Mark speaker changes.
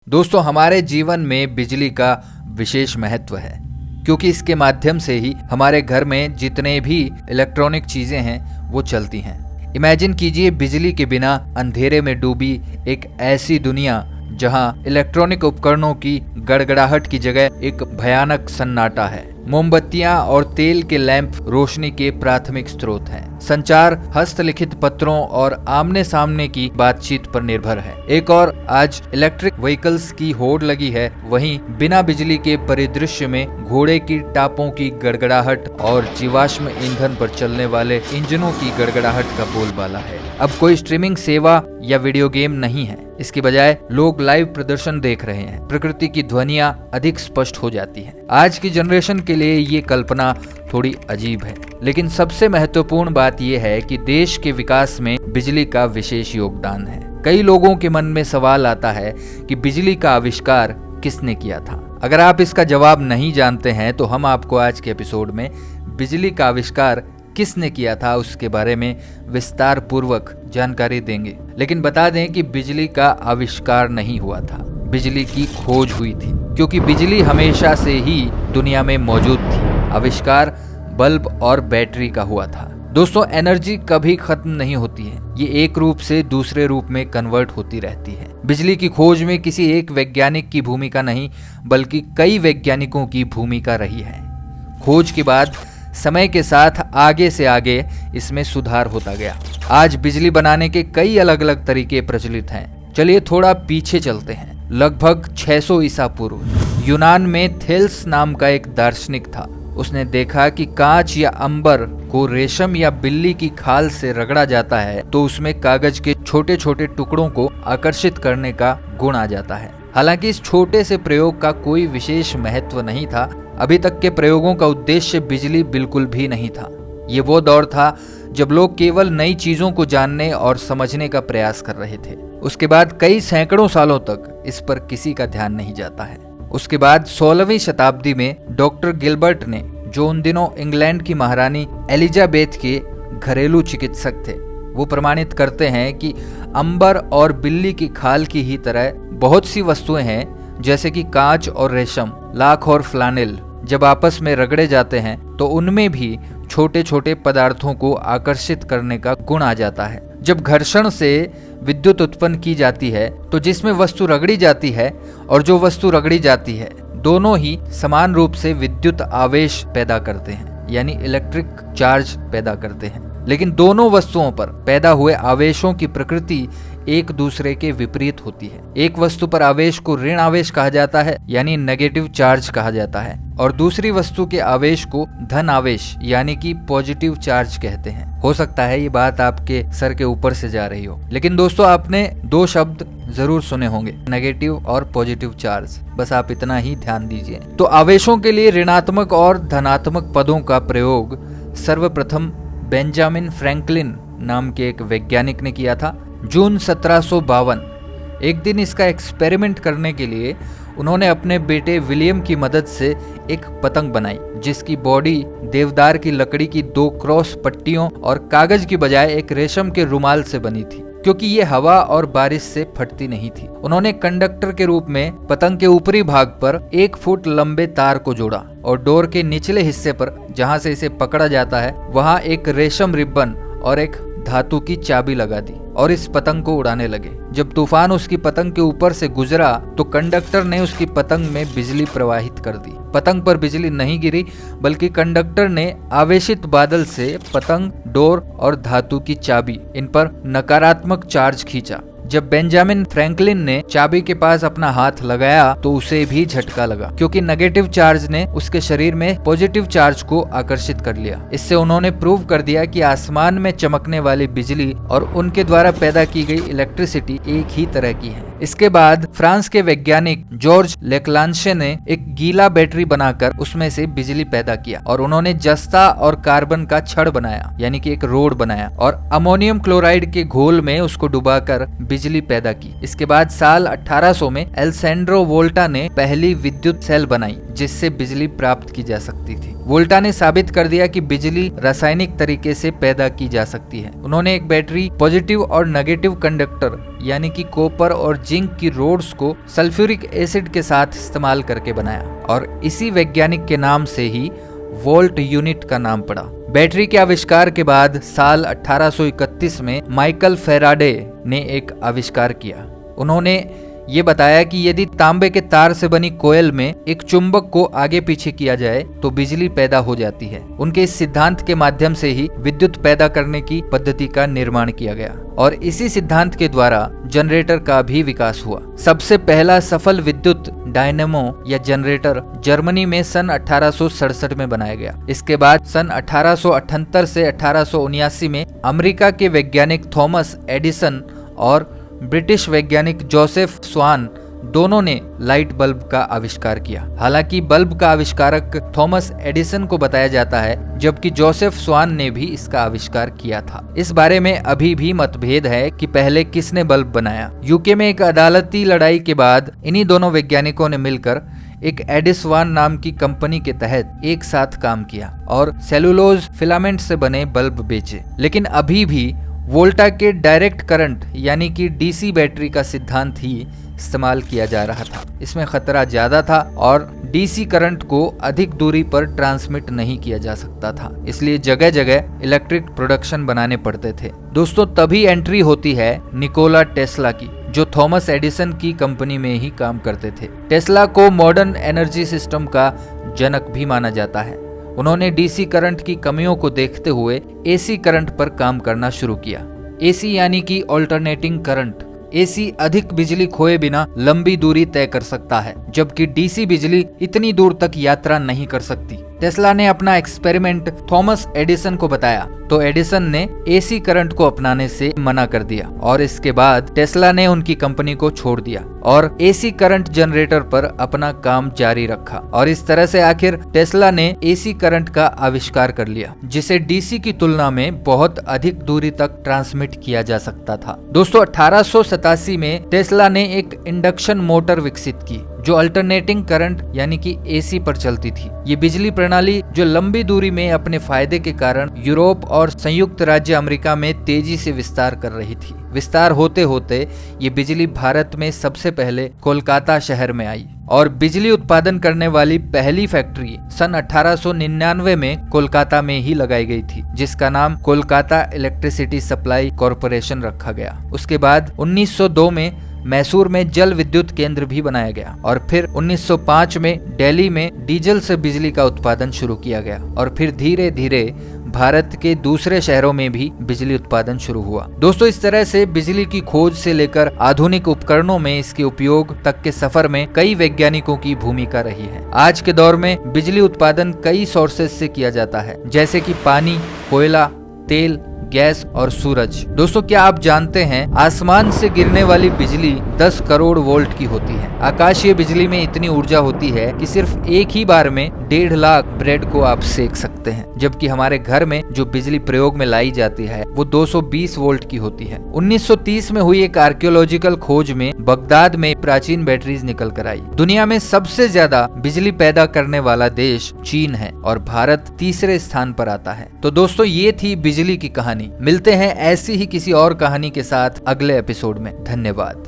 Speaker 1: दोस्तों, हमारे जीवन में बिजली का विशेष महत्व है क्योंकि इसके माध्यम से ही हमारे घर में जितने भी इलेक्ट्रॉनिक चीजें हैं वो चलती हैं। इमेजिन कीजिए बिजली के बिना अंधेरे में डूबी एक ऐसी दुनिया जहां इलेक्ट्रॉनिक उपकरणों की गड़गड़ाहट की जगह एक भयानक सन्नाटा है। मोमबत्तियां और तेल के लैंप रोशनी के प्राथमिक स्रोत हैं। संचार हस्तलिखित पत्रों और आमने सामने की बातचीत पर निर्भर है। एक और आज इलेक्ट्रिक व्हीकल्स की होड़ लगी है, वहीं बिना बिजली के परिदृश्य में घोड़े की टापों की गड़गड़ाहट और जीवाश्म ईंधन पर चलने वाले इंजनों की गड़गड़ाहट का बोलबाला है। अब कोई स्ट्रीमिंग सेवा या वीडियो गेम नहीं है, इसकी बजाय लोग लाइव प्रदर्शन देख रहे हैं। प्रकृति की ध्वनियां अधिक स्पष्ट हो जाती हैं। आज की जनरेशन के लिए ये कल्पना थोड़ी अजीब है, लेकिन सबसे महत्वपूर्ण बात यह है कि देश के विकास में बिजली का विशेष योगदान है। कई लोगों के मन में सवाल आता है कि बिजली का आविष्कार किसने किया था। अगर आप इसका जवाब नहीं जानते हैं तो हम आपको आज के एपिसोड में बिजली का आविष्कार किसने किया था उसके बारे में विस्तार पूर्वक जानकारी देंगे। लेकिन बता दें कि बिजली का आविष्कार नहीं हुआ था, बिजली की खोज हुई थी, क्योंकि बिजली हमेशा से ही दुनिया में मौजूद थी। आविष्कार बल्ब और बैटरी का हुआ था। दोस्तों, एनर्जी कभी खत्म नहीं होती है, ये एक रूप से दूसरे रूप में कन्वर्ट होती रहती है। बिजली की खोज में किसी एक वैज्ञानिक की भूमिका नहीं बल्कि कई वैज्ञानिकों की भूमिका रही है। खोज के बाद समय के साथ आगे से आगे इसमें सुधार होता गया। आज बिजली बनाने के कई अलग अलग तरीके प्रचलित हैं। चलिए थोड़ा पीछे चलते हैं। लगभग 600 ईसा पूर्व यूनान में थेल्स नाम का एक दार्शनिक था। उसने देखा कि कांच या अंबर को रेशम या बिल्ली की खाल से रगड़ा जाता है तो उसमें कागज के छोटे छोटे टुकड़ों को आकर्षित करने का गुण आ जाता है। हालांकि इस छोटे से प्रयोग का कोई विशेष महत्व नहीं था। अभी तक के प्रयोगों का उद्देश्य बिजली बिल्कुल भी नहीं था। ये वो दौर था जब लोग केवल नई चीजों को जानने और समझने का प्रयास कर रहे थे। उसके बाद कई सैकड़ों सालों तक इस पर किसी का ध्यान नहीं जाता है। उसके बाद 16वीं शताब्दी में डॉक्टर गिलबर्ट ने, जो उन दिनों इंग्लैंड की महारानी एलिजाबेथ के घरेलू चिकित्सक थे, वो प्रमाणित करते हैं कि अंबर और बिल्ली की खाल की ही तरह बहुत सी वस्तुएं हैं, जैसे कि कांच और रेशम, लाख और फ्लानेल, जब आपस में रगड़े जाते हैं तो उनमें भी छोटे छोटे पदार्थों को आकर्षित करने का गुण आ जाता है। जब घर्षण से विद्युत उत्पन्न की जाती है तो जिसमें वस्तु रगड़ी जाती है और जो वस्तु रगड़ी जाती है दोनों ही समान रूप से विद्युत आवेश पैदा करते हैं, यानी इलेक्ट्रिक चार्ज पैदा करते हैं। लेकिन दोनों वस्तुओं पर पैदा हुए आवेशों की प्रकृति एक दूसरे के विपरीत होती है। एक वस्तु पर आवेश को ऋण आवेश कहा जाता है, यानी नेगेटिव चार्ज कहा जाता है, और दूसरी वस्तु के आवेश को धन आवेश यानी कि पॉजिटिव चार्ज कहते हैं। हो सकता है ये बात आपके सर के ऊपर से जा रही हो, लेकिन दोस्तों आपने दो शब्द जरूर सुने होंगे, नेगेटिव और पॉजिटिव चार्ज। बस आप इतना ही ध्यान दीजिए। तो आवेशों के लिए ऋणात्मक और धनात्मक पदों का प्रयोग सर्वप्रथम बेंजामिन फ्रैंकलिन नाम के एक वैज्ञानिक ने किया था। जून 1752 एक दिन इसका एक्सपेरिमेंट करने के लिए उन्होंने अपने बेटे विलियम की मदद से एक पतंग बनाई, जिसकी बॉडी देवदार की लकड़ी की 2 क्रॉस पट्टियों और कागज की बजाय एक रेशम के रुमाल से बनी थी, क्योंकि ये हवा और बारिश से फटती नहीं थी। उन्होंने कंडक्टर के रूप में पतंग के ऊपरी भाग पर 1 फुट लंबे तार को जोड़ा और डोर के निचले हिस्से पर, जहां से इसे पकड़ा जाता है, वहां एक रेशम रिबन और एक धातु की चाबी लगा दी और इस पतंग को उड़ाने लगे। जब तूफान उसकी पतंग के ऊपर से गुजरा तो कंडक्टर ने उसकी पतंग में बिजली प्रवाहित कर दी। पतंग पर बिजली नहीं गिरी, बल्कि कंडक्टर ने आवेशित बादल से पतंग, डोर और धातु की चाबी, इन पर नकारात्मक चार्ज खींचा। जब बेंजामिन फ्रैंकलिन ने चाबी के पास अपना हाथ लगाया तो उसे भी झटका लगा, क्योंकि नेगेटिव चार्ज ने उसके शरीर में पॉजिटिव चार्ज को आकर्षित कर लिया। इससे उन्होंने प्रूव कर दिया कि आसमान में चमकने वाली बिजली और उनके द्वारा पैदा की गई इलेक्ट्रिसिटी एक ही तरह की है। इसके बाद फ्रांस के वैज्ञानिक जॉर्ज लेक्लांशे ने एक गीला बैटरी बनाकर उसमें से बिजली पैदा किया और उन्होंने जस्ता और कार्बन का छड़ बनाया, यानी कि एक रोड बनाया, और अमोनियम क्लोराइड के घोल में उसको डुबाकर बिजली पैदा की। इसके बाद साल 1800 में एल्सेंड्रो वोल्टा ने पहली विद्युत सेल बनाई जिससे बिजली प्राप्त की जा सकती थी। वोल्टा ने साबित कर दिया कि बिजली रासायनिक तरीके से पैदा की जा सकती है। उन्होंने एक बैटरी पॉजिटिव और नेगेटिव कंडक्टर यानी कि कॉपर और जिंक की रोड्स को सल्फ्यूरिक एसिड के साथ इस्तेमाल करके बनाया और इसी वैज्ञानिक के नाम से ही वोल्ट यूनिट का नाम पड़ा। बैटरी के आविष्कार के बाद साल 1831 में माइकल फैराडे ने एक आविष्कार किया। उन्होंने ये बताया कि यदि तांबे के तार से बनी कोयल में एक चुंबक को आगे पीछे किया जाए तो बिजली पैदा हो जाती है। उनके इस सिद्धांत के माध्यम से ही विद्युत पैदा करने की पद्धति का निर्माण किया गया और इसी सिद्धांत के द्वारा जनरेटर का भी विकास हुआ। सबसे पहला सफल विद्युत डायनेमो या जनरेटर जर्मनी में सन 1867 में बनाया गया। इसके बाद सन 1878 से 1879 में अमेरिका के वैज्ञानिक थॉमस एडिसन और ब्रिटिश वैज्ञानिक जोसेफ स्वान दोनों ने लाइट बल्ब का आविष्कार किया। हालांकि बल्ब का आविष्कारक थॉमस एडिसन को बताया जाता है जबकि जोसेफ स्वान ने भी इसका आविष्कार किया था। इस बारे में अभी भी मतभेद है कि पहले किसने बल्ब बनाया। यूके में एक अदालती लड़ाई के बाद इन्हीं दोनों वैज्ञानिकों ने मिलकर एक एडिसवान नाम की कंपनी के तहत एक साथ काम किया और सेलुलोज फिलामेंट से बने बल्ब बेचे। लेकिन अभी भी वोल्टा के डायरेक्ट करंट यानी कि डीसी बैटरी का सिद्धांत ही इस्तेमाल किया जा रहा था। इसमें खतरा ज्यादा था और डीसी करंट को अधिक दूरी पर ट्रांसमिट नहीं किया जा सकता था, इसलिए जगह जगह इलेक्ट्रिक प्रोडक्शन बनाने पड़ते थे। दोस्तों तभी एंट्री होती है निकोला टेस्ला की, जो थॉमस एडिसन की कंपनी में ही काम करते थे। टेस्ला को मॉडर्न एनर्जी सिस्टम का जनक भी माना जाता है। उन्होंने डीसी करंट की कमियों को देखते हुए एसी करंट पर काम करना शुरू किया। एसी यानी कि ऑल्टरनेटिंग करंट। एसी अधिक बिजली खोए बिना लंबी दूरी तय कर सकता है, जबकि डीसी बिजली इतनी दूर तक यात्रा नहीं कर सकती। टेस्ला ने अपना एक्सपेरिमेंट थॉमस एडिसन को बताया तो एडिसन ने एसी करंट को अपनाने से मना कर दिया और इसके बाद टेस्ला ने उनकी कंपनी को छोड़ दिया और एसी करंट जनरेटर पर अपना काम जारी रखा और इस तरह से आखिर टेस्ला ने एसी करंट का आविष्कार कर लिया, जिसे डीसी की तुलना में बहुत अधिक दूरी तक ट्रांसमिट किया जा सकता था। दोस्तों 1887 में टेस्ला ने एक इंडक्शन मोटर विकसित की जो अल्टरनेटिंग करंट यानी कि एसी पर चलती थी। ये बिजली प्रणाली जो लंबी दूरी में अपने फायदे के कारण यूरोप और संयुक्त राज्य अमेरिका में तेजी से विस्तार कर रही थी। विस्तार होते होते ये बिजली भारत में सबसे पहले कोलकाता शहर में आई और बिजली उत्पादन करने वाली पहली फैक्ट्री सन 1899 में कोलकाता में ही लगाई गई थी, जिसका नाम कोलकाता इलेक्ट्रिसिटी सप्लाई कॉरपोरेशन रखा गया। उसके बाद 1902 में मैसूर में जल विद्युत केंद्र भी बनाया गया और फिर 1905 में दिल्ली में डीजल से बिजली का उत्पादन शुरू किया गया और फिर धीरे धीरे भारत के दूसरे शहरों में भी बिजली उत्पादन शुरू हुआ। दोस्तों इस तरह से बिजली की खोज से लेकर आधुनिक उपकरणों में इसके उपयोग तक के सफर में कई वैज्ञानिकों की भूमिका रही है। आज के दौर में बिजली उत्पादन कई सोर्सेज से किया जाता है, जैसे कि पानी, कोयला, तेल, गैस और सूरज। दोस्तों क्या आप जानते हैं आसमान से गिरने वाली बिजली 10 करोड़ वोल्ट की होती है। आकाशीय बिजली में इतनी ऊर्जा होती है कि सिर्फ एक ही बार में 1.5 लाख ब्रेड को आप सेक सकते हैं, जबकि हमारे घर में जो बिजली प्रयोग में लाई जाती है वो 220 वोल्ट की होती है। 1930 में हुई एक आर्कियोलॉजिकल खोज में बगदाद में प्राचीन बैटरीज निकल कर आई। दुनिया में सबसे ज्यादा बिजली पैदा करने वाला देश चीन है और भारत तीसरे स्थान पर आता है। तो दोस्तों ये थी बिजली की कहानी। मिलते हैं ऐसी ही किसी और कहानी के साथ अगले एपिसोड में। धन्यवाद।